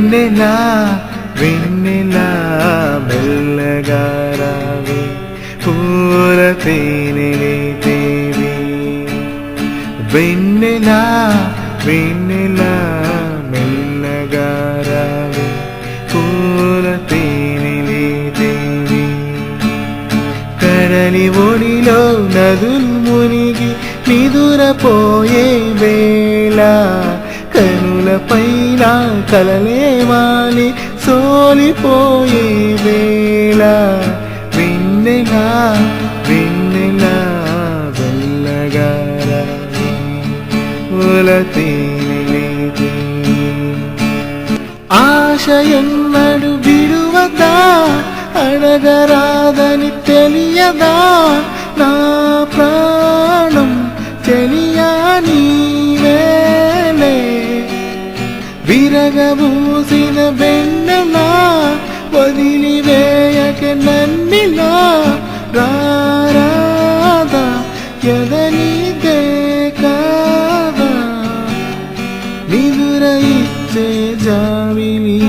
వెన్నెలా వెన్నెలా మెల్లగా రావే పూల తేనెలే దేవి వెన్నెలా వెన్నెలా మెల్లగా రావే పూల తేనెలే దేవి కడలి ఒడిలో నదులు మునిగి నిదురపోయే వేళ కనుల పైన కలలే వాలి సోలిపోయే వేళ వెన్నెలా వెన్నెలా వెల్లగా రావే పూల తేనెలే దేవి ఆశయన్నడు బిడువదా అడగరాదని తెలియదా నా ప్రాణం తెలియా నీవేలే విరగబూసిన వెన్నెలా వదిలివేయక నన్నిలా రారాదా ఎదనిదే కాదా నిదుర ఇచ్చే జావిలి